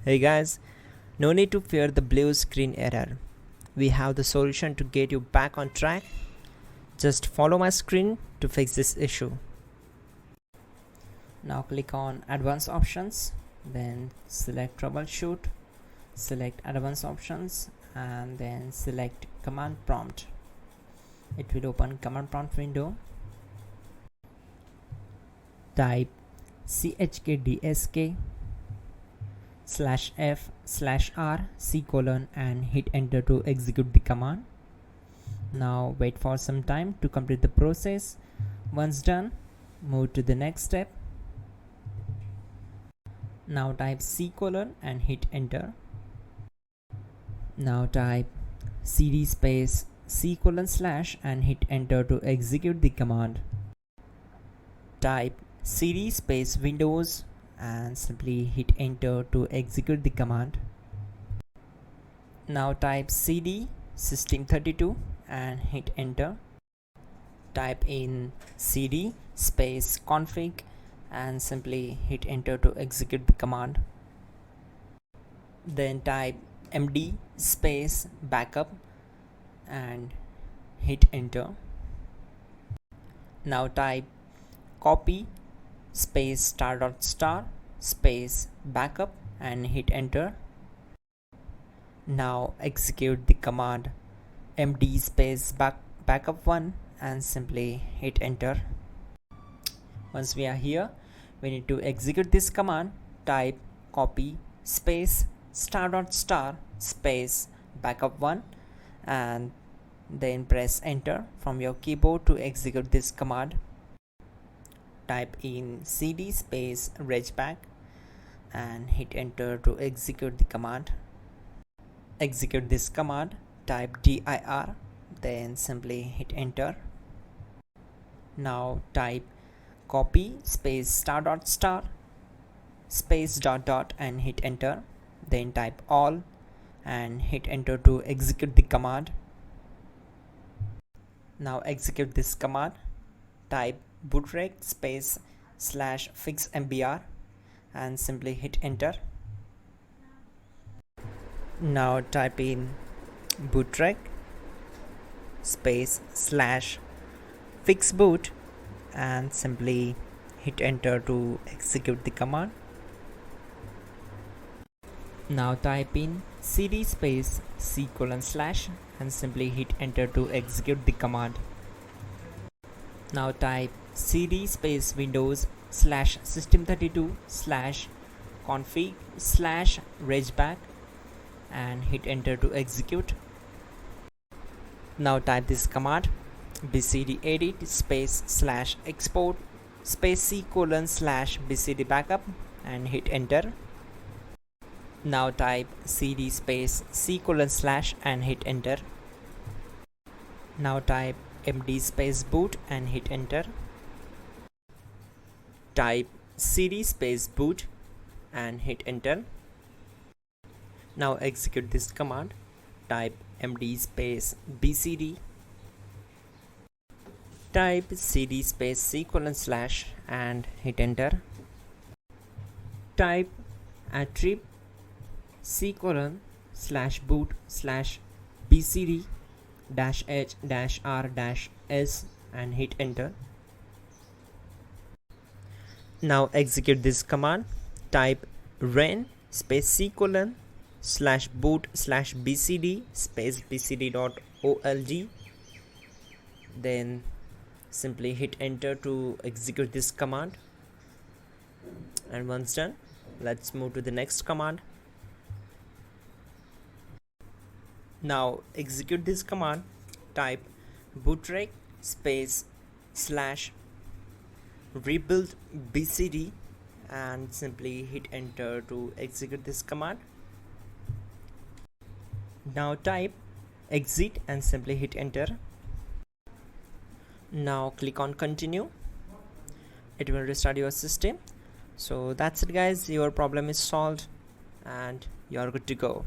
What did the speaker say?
Hey guys, no need to fear the blue screen error. We have the solution to get you back on track. Just follow my screen to fix this issue. Now click on Advanced Options, then select Troubleshoot, select Advanced Options, and then select Command Prompt. It will open Command Prompt window. Type chkdsk /f/r and hit enter to execute the command. Now wait for some time to complete the process. Once done, move to the next step. Now type and hit enter. Now type cd space // and hit enter to execute the command. Type cd space Windows and simply hit enter to execute the command. Now type cd system32 and hit enter. Type in cd space config and simply hit enter to execute the command. Then type md space backup and hit enter. Now type copy space ** space backup and hit enter. Now execute the command md space backup1 and simply hit enter. Once we are here, we need to execute this command. Type copy space ** space backup1 and then press enter from your keyboard to execute this command. Type in cd space regback and hit enter to execute the command. Execute this command. Type dir, then simply hit enter. Now type copy space ** space ... and hit enter. Then type all and hit enter to execute the command. Now execute this command. Type bootrec space /fixmbr and simply hit enter. Now type in bootrec space /fixboot and simply hit enter to execute the command. Now type in cd space c:/ and simply hit enter to execute the command. Now type cd space Windows /system32 /config /regback and hit enter to execute. Now type this command bcd edit space /export space c:/ bcd backup and hit enter. Now type cd space c:/ and hit enter. Now type md space boot and hit enter. Type cd space boot and hit enter. Now execute this command. Type md space bcd. Type cd space c:/ and hit enter. Type attrib c:/boot /bcd -h-r-s and hit enter. Now execute this command. Type ren space c:/boot /bcd space bcd.olg. Then simply hit enter to execute this command. And once done, let's move to the next command. Now execute this command. Type bootrec space /rebuild bcd and simply hit enter to execute this command. Now type exit and simply hit enter. Now click on continue. It will restart your system. So that's it guys, your problem is solved and you're good to go.